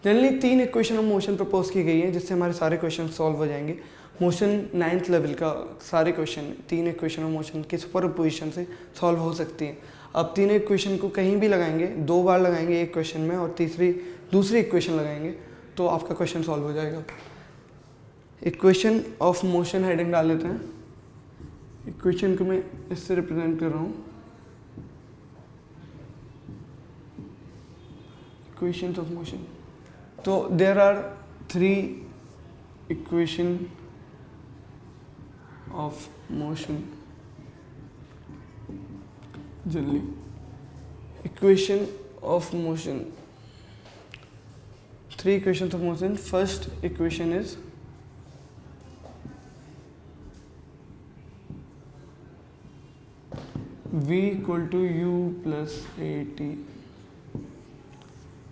Generally 3 equation of motion propose की गई है जिससे हमारे सारे क्वेश्चन सॉल्व हो जाएंगे। मोशन 9th लेवल का सारे क्वेश्चन 3 इक्वेशन ऑफ मोशन के सुपर पोजिशन से सॉल्व हो सकती है। अब 3 इक्वेशन को कहीं भी लगाएंगे, 2 बार लगाएंगे एक क्वेश्चन में और दूसरी इक्वेशन लगाएंगे तो आपका क्वेश्चन सॉल्व हो जाएगा। इक्वेशन ऑफ मोशन हेडिंग डाल लेते हैं। इक्वेशन को मैं इससे रिप्रेजेंट कर रहा हूँ, इक्वेशंस ऑफ मोशन। तो there are 3 equation of motion. Generally equation of motion, 3 equations of motion. First equation is v equal to u plus at।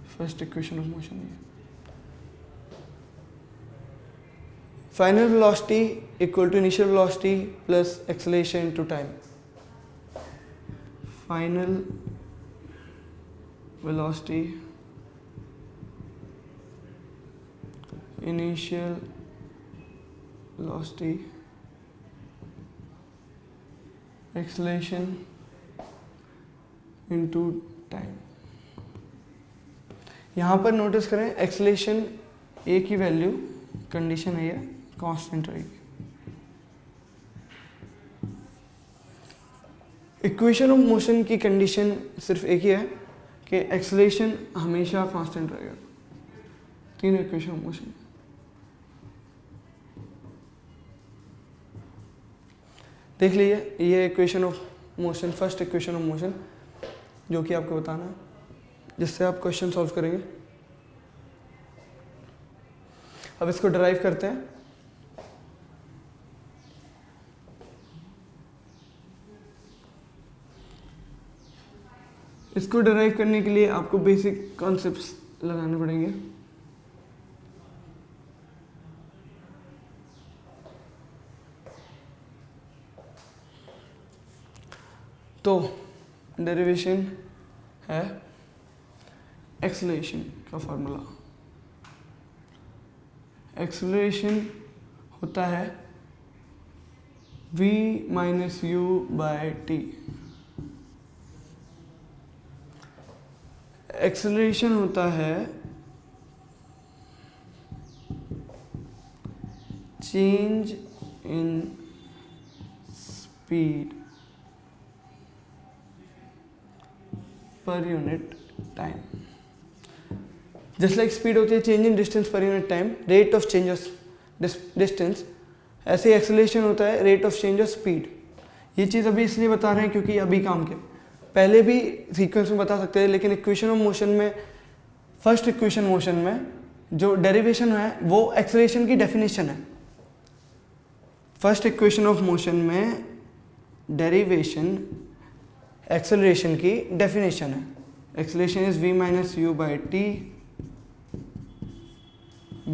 First equation of motion है। Final velocity equal to initial velocity plus acceleration into time. Final velocity initial velocity acceleration into time. यहाँ पर notice करें acceleration ए की value condition है ये constant रहेगी। Equation of motion की condition सिर्फ एक ही है कि एक्सेलरेशन हमेशा कांस्टेंट रहेगा। 3 इक्वेशन ऑफ मोशन। देख लीजिए ये equation of motion, first equation of motion जो कि आपको बताना है जिससे आप क्वेश्चन सॉल्व करेंगे। अब इसको डिराइव करते हैं। इसको डिराइव करने के लिए आपको बेसिक कॉन्सेप्ट्स लगाने पड़ेंगे। तो डेरिवेशन है एक्सेलरेशन का फॉर्मूला। एक्सेलरेशन होता है v minus u by t. Acceleration होता है change in speed per unit time. Just like speed होती है change in distance per unit time, rate of change of distance, ऐसे एक्सेलरेशन होता है rate of change of speed. ये चीज़ अभी इसलिए बता रहे हैं क्योंकि अभी काम के पहले भी सीक्वेंस में बता सकते हैं, लेकिन इक्वेशन ऑफ मोशन में, फर्स्ट इक्वेशन मोशन में जो डेरिवेशन है वो एक्सेलरेशन की डेफिनेशन है। फर्स्ट इक्वेशन ऑफ मोशन में डेरिवेशन एक्सेलरेशन की डेफिनेशन है। Acceleration is v minus u by t,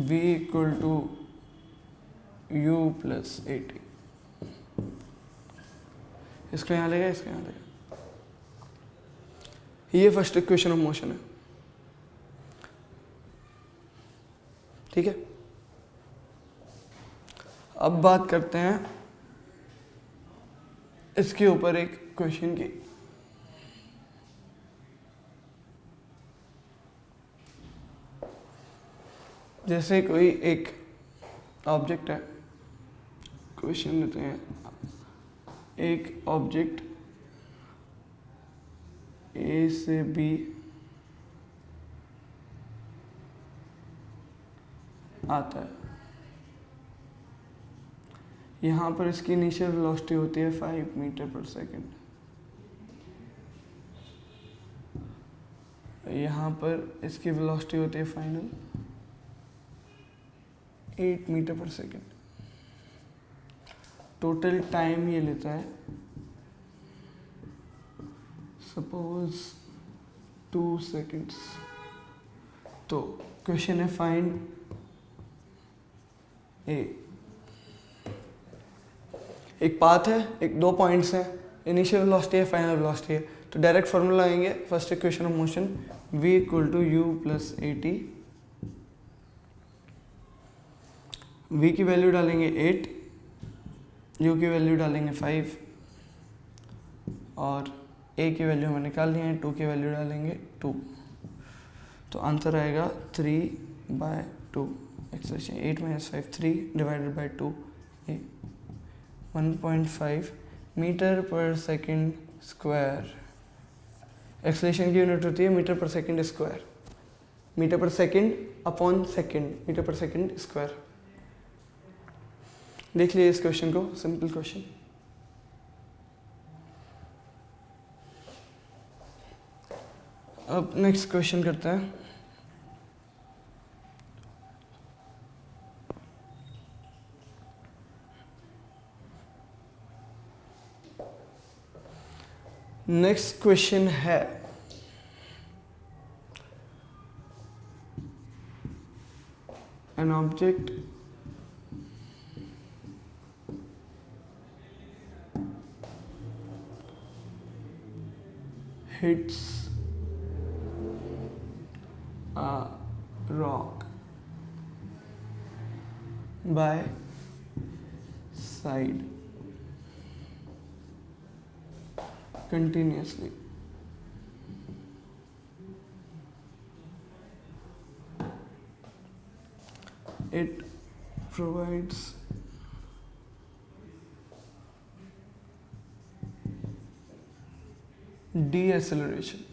v equal to u plus a t. इसको यहाँ लेगा, इसको यहाँ लेगा। ये फर्स्ट इक्वेशन ऑफ मोशन है। ठीक है, अब बात करते हैं इसके ऊपर एक क्वेश्चन की। जैसे कोई एक ऑब्जेक्ट है, क्वेश्चन लेते हैं, एक ऑब्जेक्ट ए से बी आता है। यहाँ पर इसकी इनिशियल वेलोसिटी होती है 5 मीटर पर सेकेंड। यहाँ पर इसकी वेलोसिटी होती है final 8 metre per second. Total time ये लेता है सपोज 2 सेकेंड्स। तो क्वेश्चन है फाइंड ए। एक पाथ है, एक 2 पॉइंट्स हैं, इनिशियल वेलोसिटी है, फाइनल वेलोसिटी है। तो डायरेक्ट फॉर्मूला आएंगे first equation of motion, v equal to u plus a t v की वैल्यू डालेंगे 8, u की वैल्यू डालेंगे 5 और a की वैल्यू हमें निकालनी है, 2 की वैल्यू डालेंगे 2। तो आंसर आएगा 3/2। Acceleration 8 - 5 3 divided by 2 1.5 metre per second square. Acceleration की यूनिट होती है metre per second square, metre per second upon second, metre per second square. देख लीजिए इस क्वेश्चन को, सिंपल क्वेश्चन। अब नेक्स्ट क्वेश्चन करते हैं। नेक्स्ट क्वेश्चन है an object hits a rock by side continuously. It provides deceleration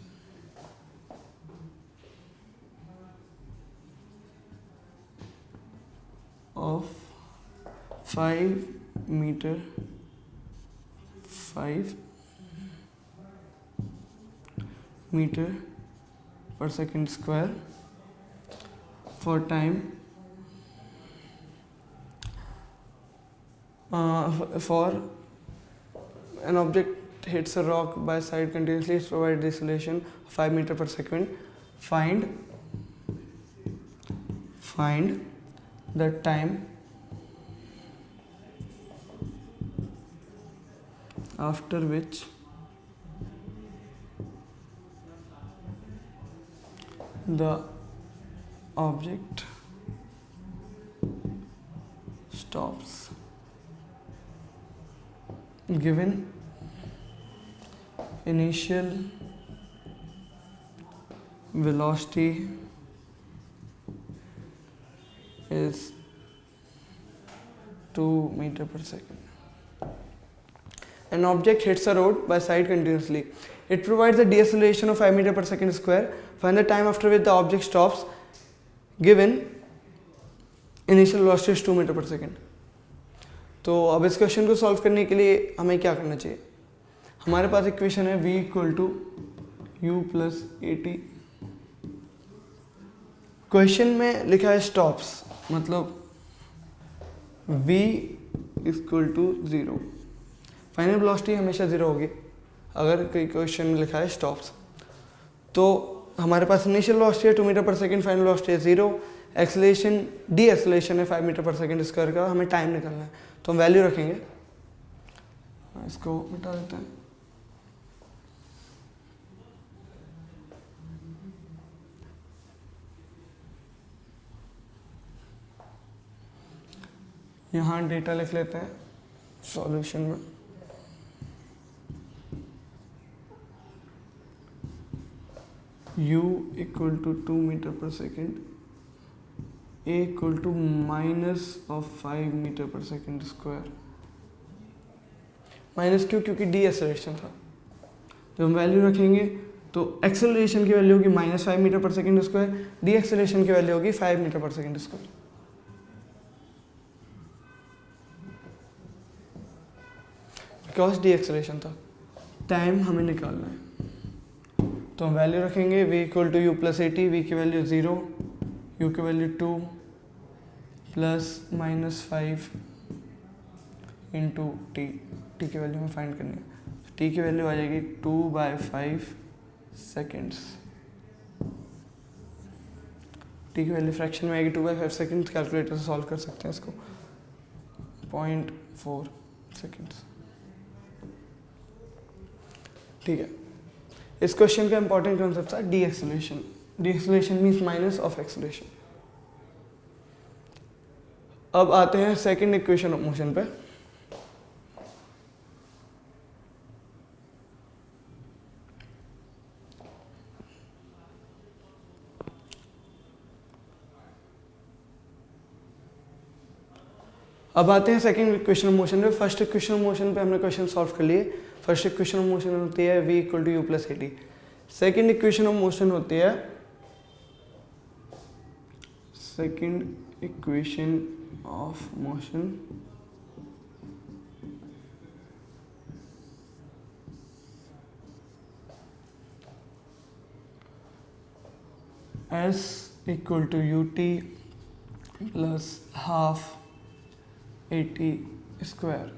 of 5 meter 5 meter per second square for time for an object hits a rock by side continuously, it provides deceleration 5 meter per second. Find the time after which the object stops. Given initial velocity is 2 meter per second. An object hits a road by side continuously. It provides a deceleration of 5 meter per second square. Find the time after which the object stops. Given initial velocity is 2 meter per second. तो अब इस question को solve करने के लिए हमें क्या करना चाहिए? हमारे पास इक्वेशन है v = u + at। क्वेश्चन में लिखा है स्टॉप्स, मतलब v = 0। फाइनल वेलोसिटी हमेशा 0 होगी अगर कोई क्वेश्चन में लिखा है स्टॉप्स। तो हमारे पास इनिशियल वेलोसिटी है 2 metre per second, final velocity है 0, एक्सेलरेशन डी एक्सेलरेशन है 5 मीटर पर सेकेंड स्क्वायर का, हमें टाइम निकालना है। तो हम वैल्यू रखेंगे, इसको मिटा देते हैं। यहाँ डेटा लिख लेते हैं सॉल्यूशन में। u = 2 metre per second, a = -5 metre per second square. Minus क्यों? क्योंकि डी एक्सेलरेशन था। जब हम वैल्यू रखेंगे तो एक्सेलरेशन की वैल्यू होगी -5 metre per second square, D acceleration की वैल्यू होगी 5 metre per second square. Because D acceleration था, टाइम हमें निकालना है। तो हम वैल्यू रखेंगे v = u + at, v की वैल्यू 0, u की वैल्यू 2 + -5 × t। t की वैल्यू हमें फाइंड करनी है। t की वैल्यू आ जाएगी 2/5 सेकेंड्स। t की वैल्यू फ्रैक्शन में आएगी 2/5 सेकेंड्स। कैलकुलेटर से सॉल्व कर सकते हैं इसको, 0.4 सेकेंड्स। ठीक है, इस क्वेश्चन का इंपॉर्टेंट कॉन्सेप्ट था D acceleration. D acceleration means minus of acceleration. अब आते हैं सेकंड इक्वेशन ऑफ मोशन पे। अब आते हैं सेकंड इक्वेशन ऑफ मोशन पे। फर्स्ट इक्वेशन ऑफ मोशन पे हमने क्वेश्चन सॉल्व कर लिए। फर्स्ट इक्वेशन ऑफ मोशन होती है v equal to u plus a t. Second equation of motion होती है second equation of motion s equal to u t plus half a t square,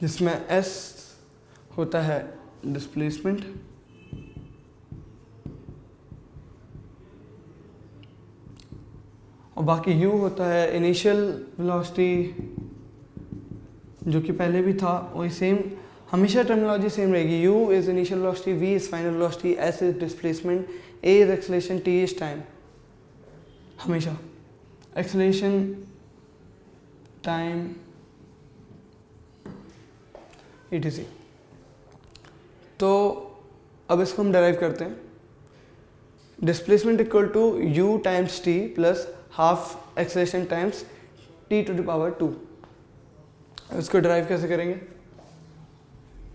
जिसमें s होता है displacement और बाकी u होता है इनिशियल वेलोसिटी, जो कि पहले भी था वही सेम, हमेशा टर्मिनोलॉजी सेम रहेगी। u is initial velocity, v is final velocity, s is displacement, a is acceleration, t is time. हमेशा एक्सेलरेशन, टाइम, etc। तो अब इसको हम डेराइव करते हैं। Displacement equal to u times t plus half acceleration times t to the power 2। इसको derive कैसे करेंगे?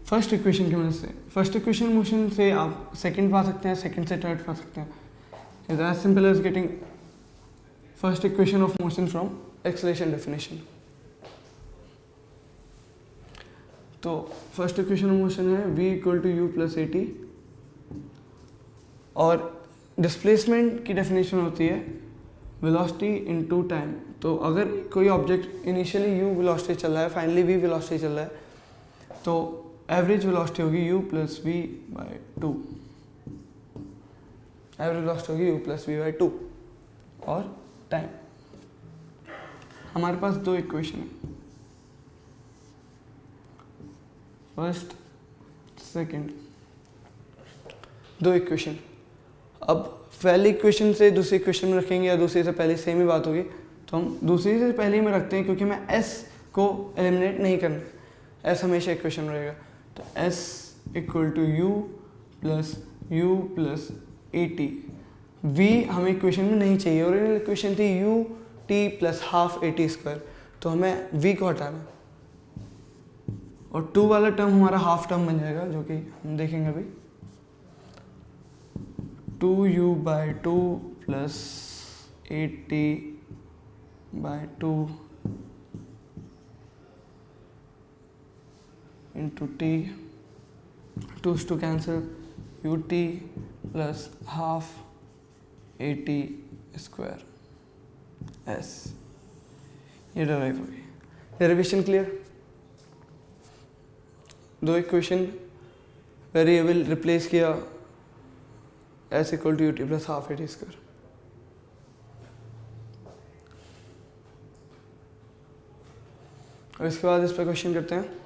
फर्स्ट इक्वेशन की मदद से। फर्स्ट इक्वेशन मोशन से आप सेकंड पा सकते हैं, सेकंड से थर्ड पा सकते हैं। Is as simple as getting first equation of motion from acceleration definition. तो फर्स्ट इक्वेशन ऑफ मोशन है v equal to u plus a t और डिस्प्लेसमेंट की डेफिनेशन होती है वेलोसिटी इनटू टाइम। तो अगर कोई ऑब्जेक्ट इनिशियली u वेलोसिटी चल रहा है, फाइनली v वेलोसिटी चल रहा है, तो एवरेज वेलोसिटी होगी u plus v by 2। Average velocity होगी u प्लस वी बाई 2 और टाइम। हमारे पास दो इक्वेशन है, फर्स्ट सेकंड, दो इक्वेशन। अब पहली इक्वेशन से दूसरी इक्वेशन में रखेंगे या दूसरी से पहले सेम ही बात होगी, तो हम दूसरी से पहले में रखते हैं, क्योंकि मैं s को एलिमिनेट नहीं करना, s हमेशा इक्वेशन में रहेगा। तो s equal to u plus a t. v हमें इक्वेशन में नहीं चाहिए, ओरिजिनल इक्वेशन थी u t plus half a t square, तो हमें v को हटाना और 2 वाला टर्म हमारा हाफ टर्म बन जाएगा, जो कि हम देखेंगे अभी। 2u by 2 plus 8t by 2 into t, 2 two cancel, ut plus half 80 square s। ये डेराइव होगी। Derivation clear? दो इक्वेशन, वेरिएबल रिप्लेस किया, s equal to u t plus half a t square. और इसके बाद इस पर क्वेश्चन करते हैं।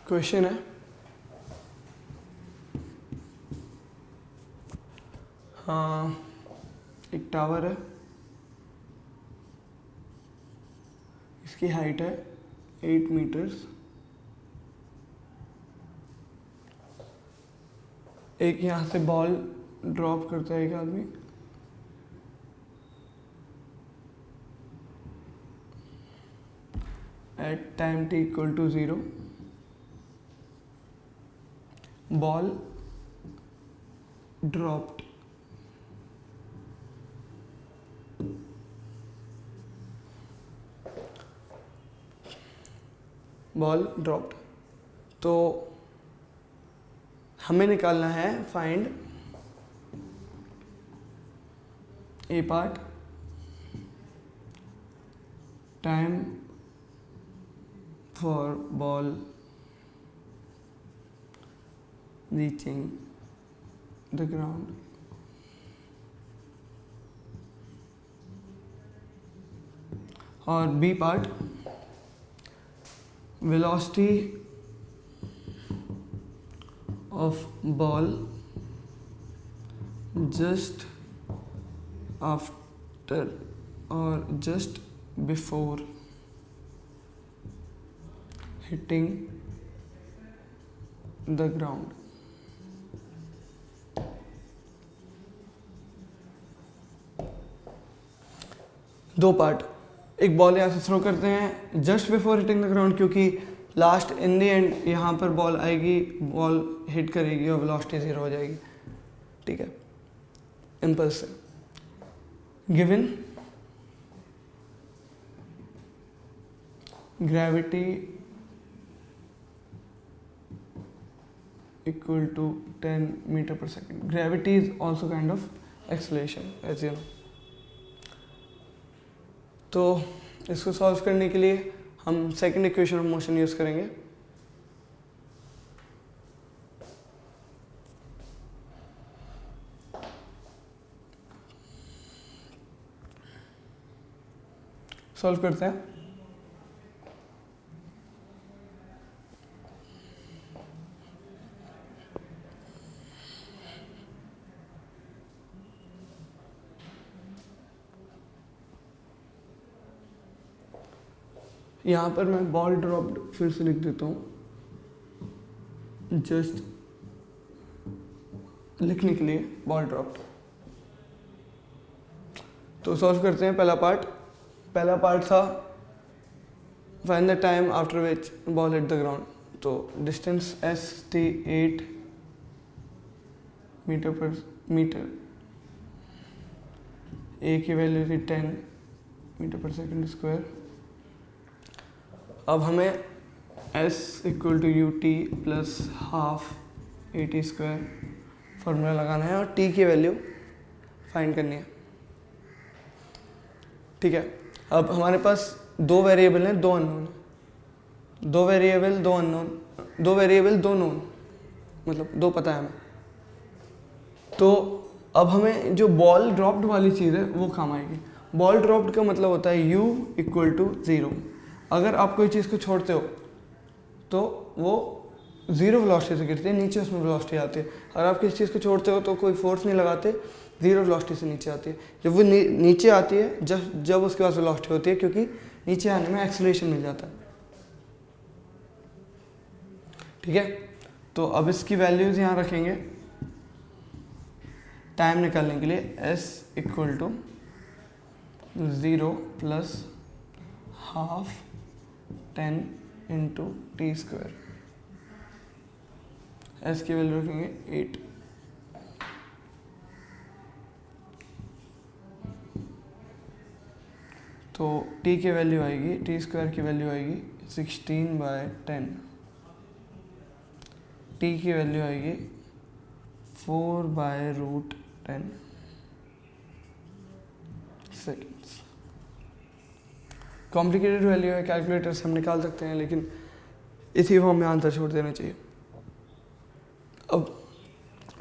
क्वेश्चन है हाँ, एक टावर है, इसकी हाइट है 8 मीटर्स। एक यहाँ से बॉल ड्रॉप करता है एक आदमी, at time t equal to 0। Ball dropped, ball dropped. तो हमें निकालना है find A part, time for ball reaching the ground, और B part velocity of ball just after और just before hitting the ground. दो पार्ट, एक ball यहाँ से थ्रो करते हैं just before hitting the ground, क्योंकि लास्ट इन द एंड यहाँ पर बॉल आएगी, बॉल हिट करेगी और वेलोसिटी 0 हो जाएगी। ठीक है, इम्पल्स से given gravity equal to 10 meter per second. Gravity is also kind of acceleration, as you know. तो इसको सॉल्व करने के लिए हम second equation of motion use करेंगे। सॉल्व करते हैं। यहाँ पर मैं बॉल ड्रॉप्ड फिर से लिख देता हूँ, जस्ट लिखने के लिए बॉल ड्रॉप्ड। तो सॉल्व करते हैं। पहला पार्ट था find the time after which ball hit the ground. तो डिस्टेंस एस थी 8 मीटर पर मीटर, ए की वैल्यू थी 10 मीटर पर सेकंड स्क्वायर। अब हमें s equal to u t plus half a t square formula लगाना है और t की वैल्यू फाइंड करनी है। ठीक है, अब हमारे पास दो वेरिएबल हैं, दो अननोन, दो वेरिएबल दो नोन, मतलब दो पता है हमें। तो अब हमें जो बॉल ड्रॉप्ड वाली चीज़ है वो काम आएगी। बॉल ड्रॉप्ड का मतलब होता है u इक्वल टू 0। अगर आप कोई चीज़ को छोड़ते हो तो वो 0 वेलोसिटी से गिरती है, नीचे उसमें वेलोसिटी आती है। अगर आप किसी चीज़ को छोड़ते हो तो कोई फोर्स नहीं लगाते, 0 वेलोसिटी से नीचे आती है। जब वो नीचे आती है, जब उसके पास वेलोसिटी होती है, क्योंकि नीचे आने में एक्सेलरेशन मिल जाता है। ठीक है, तो अब इसकी वैल्यूज यहाँ रखेंगे टाइम निकालने के लिए। s equal to 0 plus half 10 into t square. s की वैल्यू रखेंगे 8। तो t की वैल्यू आएगी, टी स्क्वायर की वैल्यू आएगी 16/10। t की वैल्यू आएगी 4/√10 सेकेंड्स। कॉम्प्लिकेटेड वैल्यू है, कैलकुलेटर से हम निकाल सकते हैं, लेकिन इसी फॉर्म में आंसर छोड़ देना चाहिए। अब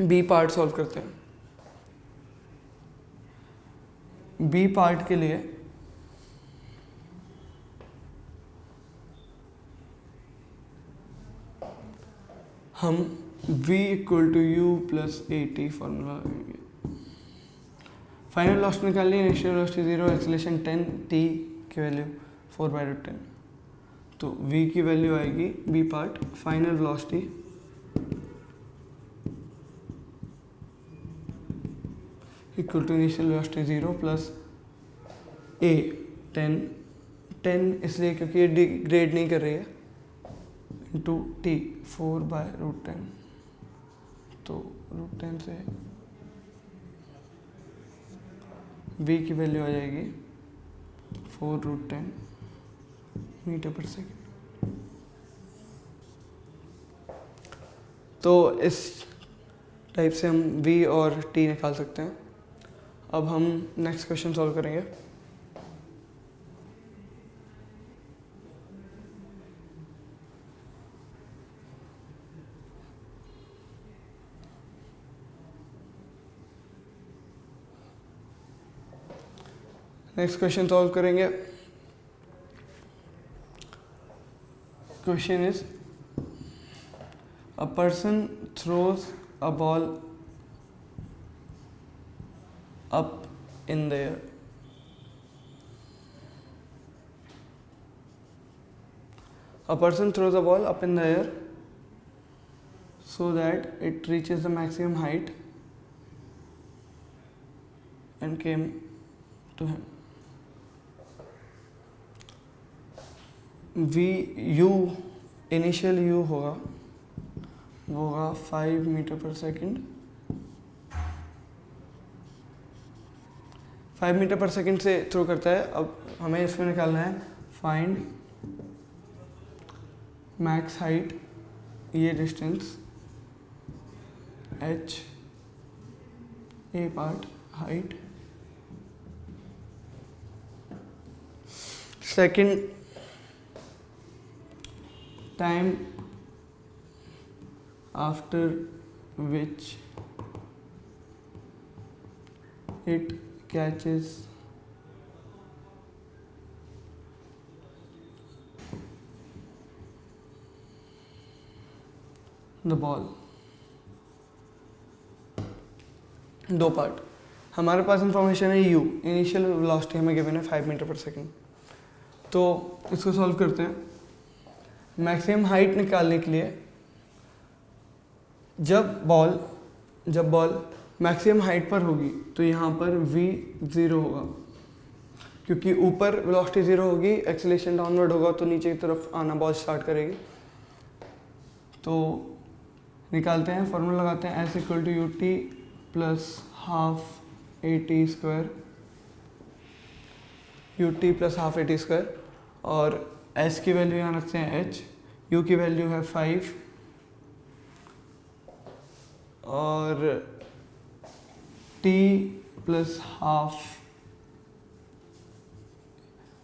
बी पार्ट सॉल्व करते हैं। बी पार्ट के लिए हम v equal to u plus a t formula लगाएंगे। फाइनल वेलोसिटी निकालनी है, इनिशियल वेलोसिटी 0, एक्सेलरेशन 10, t की वैल्यू 4/10। तो v की वैल्यू आएगी b part final velocity equal to initial velocity 0 plus a 10 इसलिए क्योंकि ये डिग्रेड नहीं कर रही है, इंटू t 4/√10। तो √10 से v की वैल्यू आ जाएगी 4√10 मीटर पर सेकेंड। तो इस टाइप से हम v और t निकाल सकते हैं। अब हम नेक्स्ट क्वेश्चन सॉल्व करेंगे। नेक्स्ट क्वेश्चन सॉल्व करेंगे। Question is a person throws a ball up in the air. A person throws a ball up in the air so that it reaches the maximum height and came to him. Initial u होगा, वो होगा 5 metre per second. 5 metre per second से throw करता है. अब हमें इसमें निकालना है फाइंड मैक्स हाइट, ये distance h, A part height, second time after which it catches the ball. दो पार्ट. हमारे पास इंफॉर्मेशन है u, इनिशियल वेलोसिटी हमें गिवन है 5 मीटर पर सेकेंड. तो इसको सॉल्व करते हैं. मैक्सिमम हाइट निकालने के लिए जब बॉल मैक्सिमम हाइट पर होगी तो यहाँ पर v 0 होगा, क्योंकि ऊपर वेलोसिटी 0 होगी, एक्सेलरेशन डाउनवर्ड होगा तो नीचे की तरफ आना बॉल स्टार्ट करेगी. तो निकालते हैं, फॉर्मूला लगाते हैं s equal to u t plus half a t square, u t plus half a t square. और s की वैल्यू यहाँ रखते हैं h, u की वैल्यू है 5 और t प्लस हाफ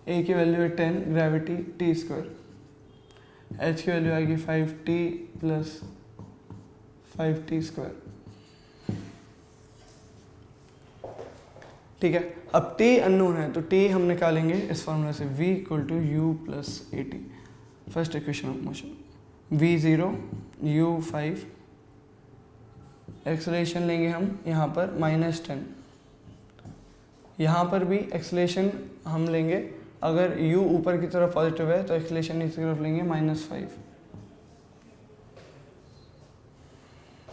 a की वैल्यू है 10 ग्रेविटी t स्क्वायर. h की वैल्यू आएगी 5t प्लस 5t स्क्वायर. ठीक है. अब t अननोन है तो t हम निकालेंगे इस फॉर्मूला से, v equal to u plus a t. First equation of motion, v 0 u 5, acceleration लेंगे हम यहाँ पर -10. यहाँ पर भी एक्सेलरेशन हम लेंगे, अगर u ऊपर की तरफ पॉजिटिव है तो एक्सेलरेशन नीचे की तरफ लेंगे -5.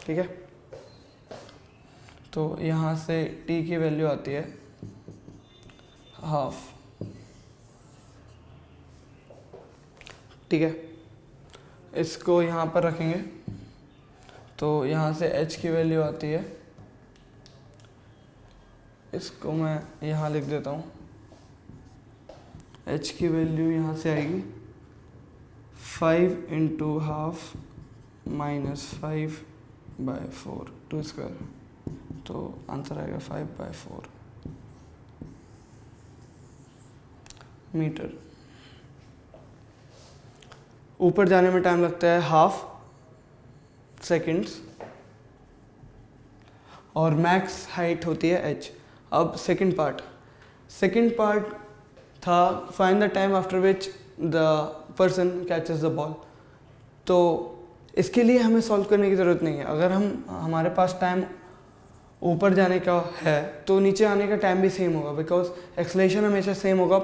ठीक है. तो यहाँ से t की वैल्यू आती है हाफ. ठीक है. इसको यहाँ पर रखेंगे तो यहाँ से h की वैल्यू आती है, इसको मैं यहाँ लिख देता हूँ. h की वैल्यू यहाँ से आएगी 5 इंटू हाफ -5/4 टू स्क्वायर. तो आंसर आएगा 5/4 मीटर. ऊपर जाने में टाइम लगता है हाफ सेकेंड्स और मैक्स हाइट होती है h. अब सेकंड पार्ट था find the time after which the person catches the ball. तो इसके लिए हमें सॉल्व करने की ज़रूरत नहीं है. अगर हमारे पास टाइम ऊपर जाने का है तो नीचे आने का टाइम भी सेम होगा, बिकॉज एक्सेलरेशन हमेशा सेम होगा.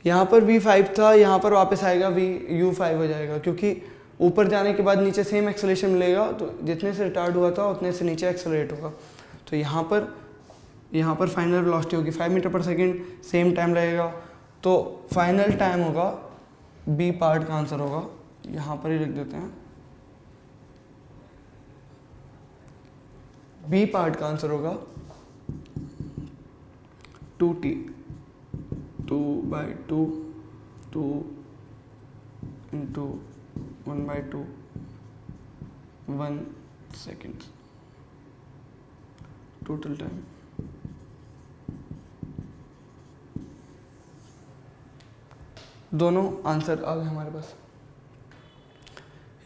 यहाँ पर v5 था, यहाँ पर वापस आएगा u5 हो जाएगा, क्योंकि ऊपर जाने के बाद नीचे सेम एक्सेलरेशन मिलेगा, तो जितने से रिटार्ड हुआ था उतने से नीचे एक्सेलरेट होगा. तो यहाँ पर फाइनल वेलोसिटी होगी 5 metre per second, same time लगेगा. तो फाइनल टाइम होगा, बी पार्ट का आंसर होगा, यहाँ पर ही लिख देते हैं. बी पार्ट का आंसर होगा 2t, 2/2 2 into 1/2 1 second total time. दोनों आंसर आ गए हमारे पास.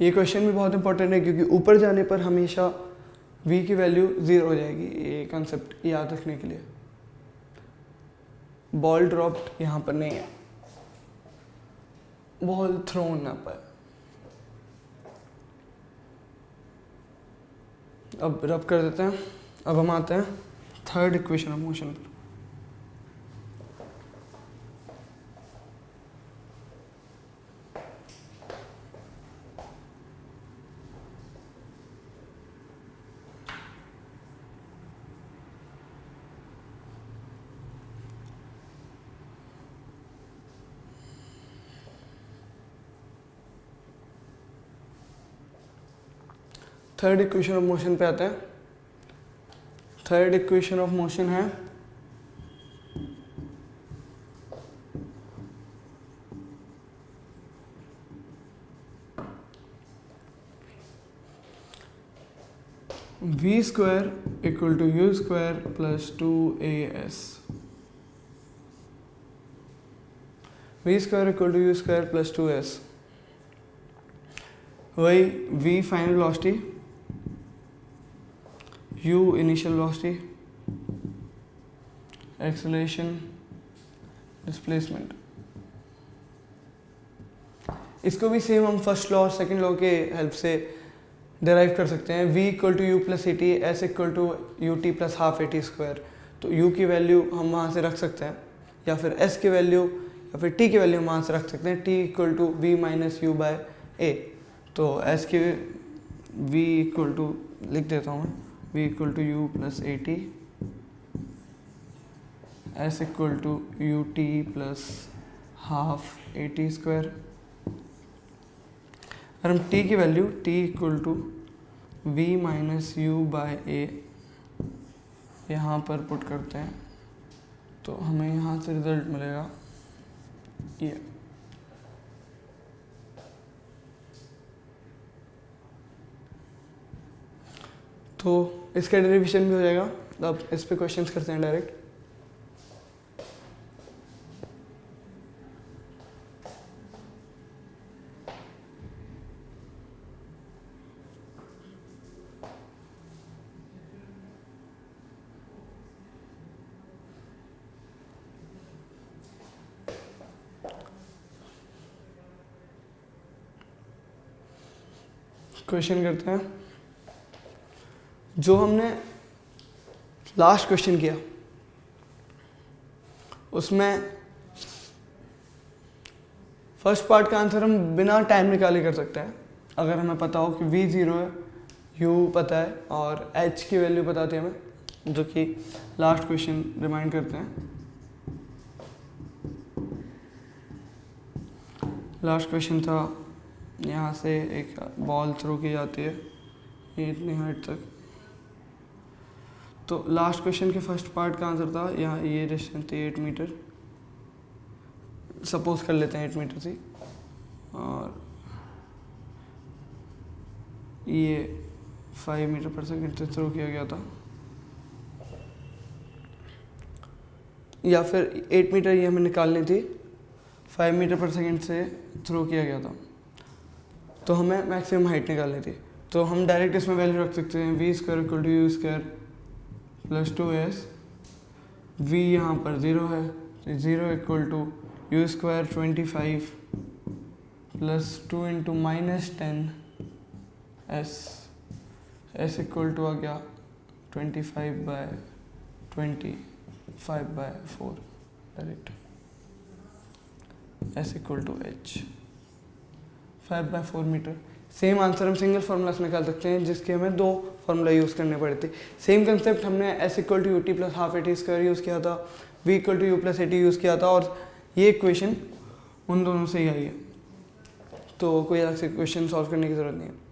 ये क्वेश्चन भी बहुत इंपॉर्टेंट है क्योंकि ऊपर जाने पर हमेशा v की वैल्यू 0 हो जाएगी. ये कंसेप्ट याद रखने के लिए. बॉल ड्रॉप्ड यहाँ पर नहीं है. बॉल थ्रोन ना पाए। अब रब कर देते हैं। अब हम आते हैं थर्ड इक्वेशन ऑफ मोशन पर। थर्ड इक्वेशन ऑफ मोशन पे आते हैं। थर्ड इक्वेशन ऑफ मोशन है v square equal to u square plus 2as। v square equal to u square plus 2s। वही v final velocity, u initial velocity, acceleration, displacement. इसको भी same हम first law और second law के help से derive कर सकते हैं। v equal to u plus a t, S equal to u t plus half a t square. तो u की वैल्यू हम वहाँ से रख सकते हैं, या फिर s की वैल्यू या फिर t की वैल्यू हम वहाँ से रख सकते हैं। t equal to v minus u by a. तो s की v इक्वल टू लिख देता हूँ मैं, v equal to u plus a t, s equal to u t plus half a t square. और हम t की value t equal to v minus u by a यहाँ पर पुट करते हैं, तो हमें यहाँ से रिजल्ट मिलेगा ये। तो इसका डेरिवेशन भी हो जाएगा। अब इस पे क्वेश्चंस करते हैं डायरेक्ट। क्वेश्चन करते हैं। जो हमने लास्ट क्वेश्चन किया उसमें फर्स्ट पार्ट का आंसर हम बिना टाइम निकाले कर सकते हैं, अगर हमें पता हो कि v 0 है, u पता है और h की वैल्यू पता थी हमें, जो कि लास्ट क्वेश्चन रिमाइंड करते हैं। लास्ट क्वेश्चन था यहाँ से एक बॉल थ्रो की जाती है ये इतनी हाइट तक। तो लास्ट क्वेश्चन के फर्स्ट पार्ट का आंसर था यहाँ ये डिस्टेंस थी 8 मीटर, सपोज कर लेते हैं 8 मीटर थी, और ये 5 मीटर पर सेकंड से थ्रो किया गया था, या फिर 8 मीटर ये हमें निकालनी थी, 5 मीटर पर सेकंड से थ्रो किया गया था, तो हमें मैक्सिमम हाइट निकालनी थी। तो हम डायरेक्ट इसमें वैल्यू रख सकते हैं v square equal to u square plus 2s। v यहाँ पर 0 है, तो 0 equal to u square 25 plus 2 into minus 10 s equal to आ गया 25 by 4 direct, s equal to h 5/4 metre. Same answer हम सिंगल फार्मूला से निकाल सकते हैं, जिसके हमें 2 फार्मूला यूज़ करने पड़े थे। सेम कंसेप्ट हमने s equal to u t plus half a t square use किया था, v equal to u plus a t use किया था, और ये इक्वेशन उन दोनों से ही आई है, तो कोई अलग से क्वेश्चन सॉल्व करने की ज़रूरत नहीं है।